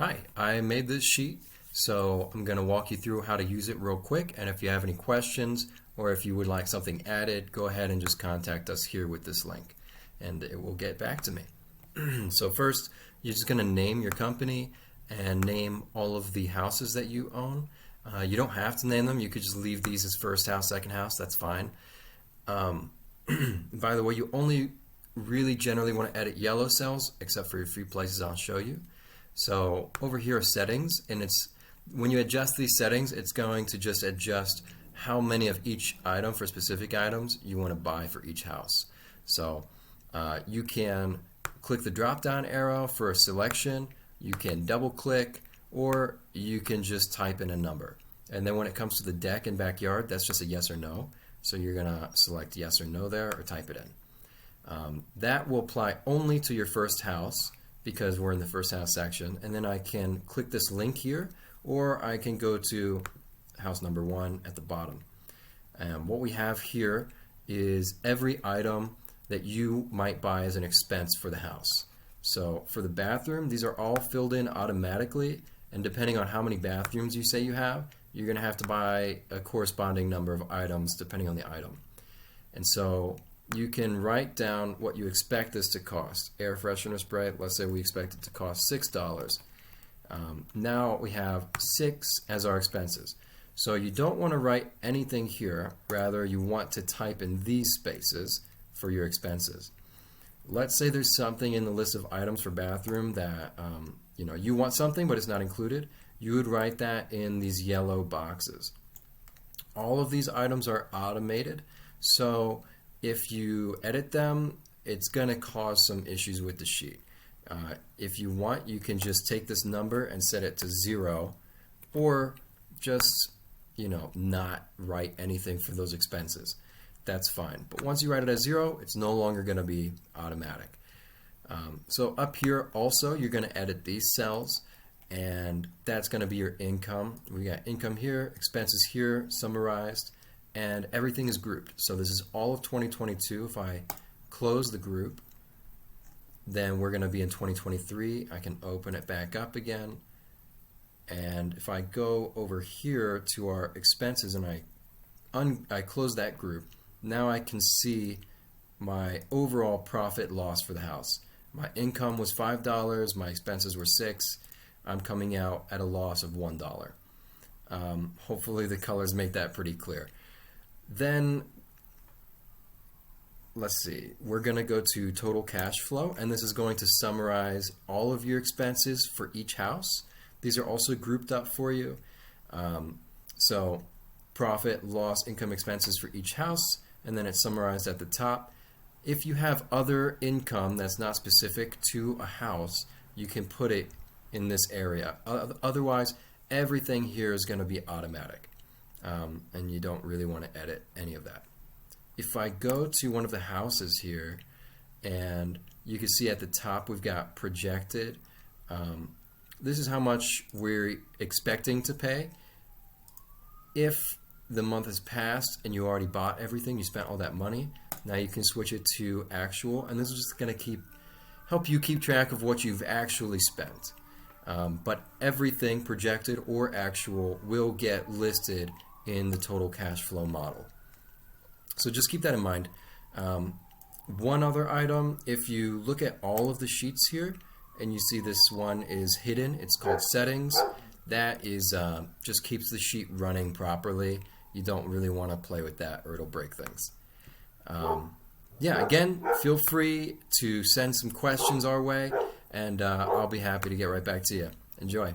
Hi, I made this sheet, so I'm going to walk you through how to use it real quick. And if you have any questions or if you would like something added, go ahead and just contact us here with this link and it will get back to me. So first, you're just going to name your company and name all of the houses that you own. You don't have to name them. You could just leave these as first house, second house. That's fine. By the way, you only really generally want to edit yellow cells, except for a few places I'll show you. So over here are settings, and when you adjust these settings, it's going to just adjust how many of each item for specific items you want to buy for each house. So you can click the drop down arrow for a selection, you can double click, or you can just type in a number. And then when it comes to the deck and backyard, that's just a yes or no. So you're going to select yes or no there or type it in. That will apply only to your first house, because we're in the first house section, and then I can click this link here, or I can go to house number 1 at the bottom. And what we have here is every item that you might buy as an expense for the house. So for the bathroom, these are all filled in automatically, and depending on how many bathrooms you say you have, you're going to have to buy a corresponding number of items depending on the item. And so you can write down what you expect this to cost. Air freshener spray, let's say we expect it to cost $6. Now we have 6 as our expenses. So you don't want to write anything here, rather you want to type in these spaces for your expenses. Let's say there's something in the list of items for bathroom that you want something but it's not included. You would write that in these yellow boxes. All of these items are automated, so if you edit them, it's going to cause some issues with the sheet. If you want, you can just take this number and set it to 0, or just not write anything for those expenses. That's fine. But once you write it as 0, it's no longer going to be automatic. So up here also, you're going to edit these cells, and that's going to be your income. We got income here, expenses here, summarized, and everything is grouped. So this is all of 2022. If I close the group, then we're going to be in 2023. I can open it back up again. And if I go over here to our expenses and I close that group, now I can see my overall profit loss for the house. My income was $5, my expenses were $6. I'm coming out at a loss of $1. Hopefully the colors make that pretty clear. Then, let's see, we're going to go to total cash flow, and this is going to summarize all of your expenses for each house. These are also grouped up for you. So profit, loss, income, expenses for each house, and then it's summarized at the top. If you have other income that's not specific to a house, you can put it in this area. Otherwise, everything here is going to be automatic. And you don't really want to edit any of that. If I go to one of the houses here, and you can see at the top we've got projected. This is how much we're expecting to pay. If the month has passed and you already bought everything, you spent all that money, now you can switch it to actual, and this is just going to help you keep track of what you've actually spent. But everything projected or actual will get listed in the total cash flow model. So just keep that in mind. One other item, if you look at all of the sheets here and you see this one is hidden, it's called settings. That is just keeps the sheet running properly. You don't really want to play with that or it'll break things. Yeah, again, feel free to send some questions our way, and I'll be happy to get right back to you. Enjoy.